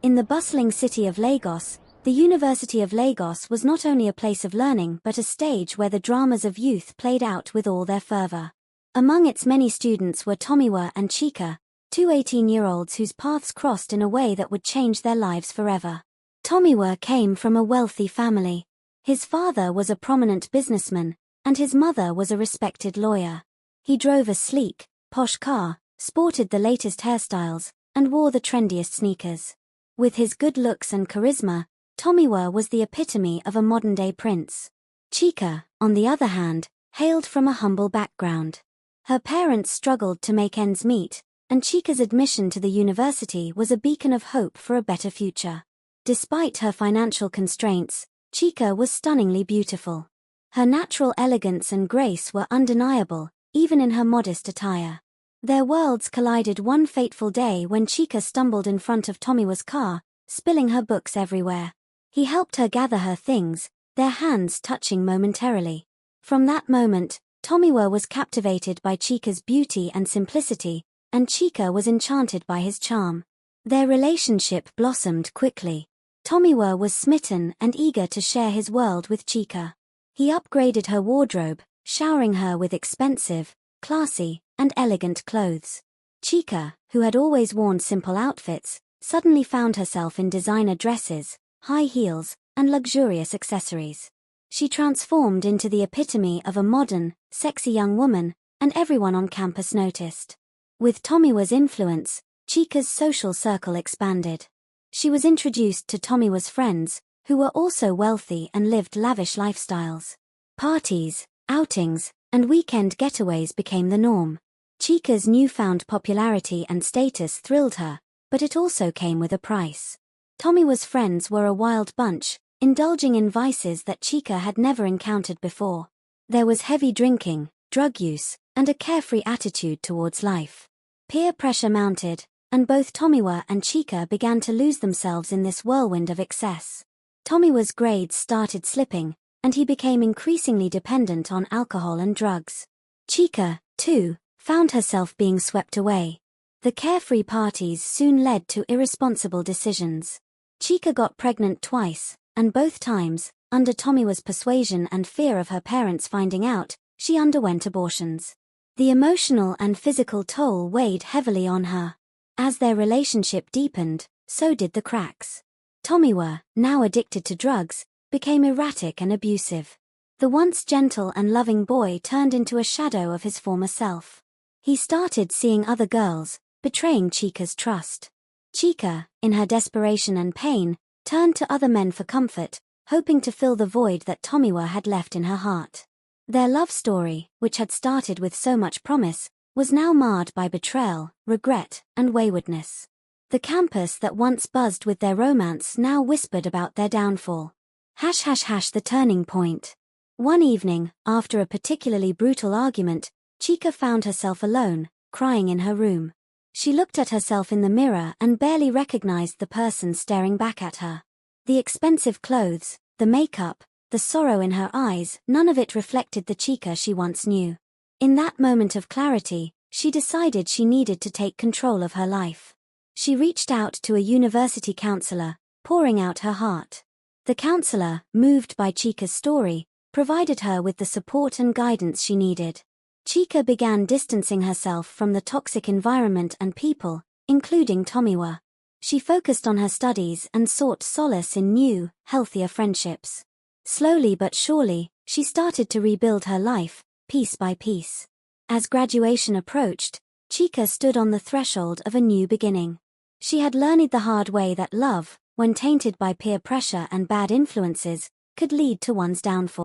In the bustling city of Lagos, the University of Lagos was not only a place of learning but a stage where the dramas of youth played out with all their fervor. Among its many students were Tomiwa and Chika, two 18-year-olds whose paths crossed in a way that would change their lives forever. Tomiwa came from a wealthy family. His father was a prominent businessman, and his mother was a respected lawyer. He drove a sleek, posh car, sported the latest hairstyles, and wore the trendiest sneakers. With his good looks and charisma, Tomiwa was the epitome of a modern-day prince. Chika, on the other hand, hailed from a humble background. Her parents struggled to make ends meet, and Chika's admission to the university was a beacon of hope for a better future. Despite her financial constraints, Chika was stunningly beautiful. Her natural elegance and grace were undeniable, even in her modest attire. Their worlds collided one fateful day when Chika stumbled in front of Tomiwa's car, spilling her books everywhere. He helped her gather her things, their hands touching momentarily. From that moment, Tomiwa was captivated by Chika's beauty and simplicity, and Chika was enchanted by his charm. Their relationship blossomed quickly. Tomiwa was smitten and eager to share his world with Chika. He upgraded her wardrobe, showering her with expensive, classy, and elegant clothes. Chika, who had always worn simple outfits, suddenly found herself in designer dresses, high heels, and luxurious accessories. She transformed into the epitome of a modern, sexy young woman, and everyone on campus noticed. With Tomiwa's influence, Chika's social circle expanded. She was introduced to Tomiwa's friends, who were also wealthy and lived lavish lifestyles. Parties, outings, and weekend getaways became the norm. Chika's newfound popularity and status thrilled her, but it also came with a price. Tomiwa's friends were a wild bunch, indulging in vices that Chika had never encountered before. There was heavy drinking, drug use, and a carefree attitude towards life. Peer pressure mounted, and both Tomiwa and Chika began to lose themselves in this whirlwind of excess. Tomiwa's grades started slipping, and he became increasingly dependent on alcohol and drugs. Chika, too, found herself being swept away. The carefree parties soon led to irresponsible decisions. Chika got pregnant twice, and both times, under Tomiwa's persuasion and fear of her parents finding out, she underwent abortions. The emotional and physical toll weighed heavily on her. As their relationship deepened, so did the cracks. Tomiwa, now addicted to drugs, became erratic and abusive. The once gentle and loving boy turned into a shadow of his former self. He started seeing other girls, betraying Chika's trust. Chika, in her desperation and pain, turned to other men for comfort, hoping to fill the void that Tomiwa had left in her heart. Their love story, which had started with so much promise, was now marred by betrayal, regret, and waywardness. The campus that once buzzed with their romance now whispered about their downfall. The turning point. One evening, after a particularly brutal argument, Chika found herself alone, crying in her room. She looked at herself in the mirror and barely recognized the person staring back at her. The expensive clothes, the makeup, the sorrow in her eyes, none of it reflected the Chika she once knew. In that moment of clarity, she decided she needed to take control of her life. She reached out to a university counselor, pouring out her heart. The counselor, moved by Chika's story, provided her with the support and guidance she needed. Chika began distancing herself from the toxic environment and people, including Tomiwa. She focused on her studies and sought solace in new, healthier friendships. Slowly but surely, she started to rebuild her life, piece by piece. As graduation approached, Chika stood on the threshold of a new beginning. She had learned the hard way that love, when tainted by peer pressure and bad influences, could lead to one's downfall.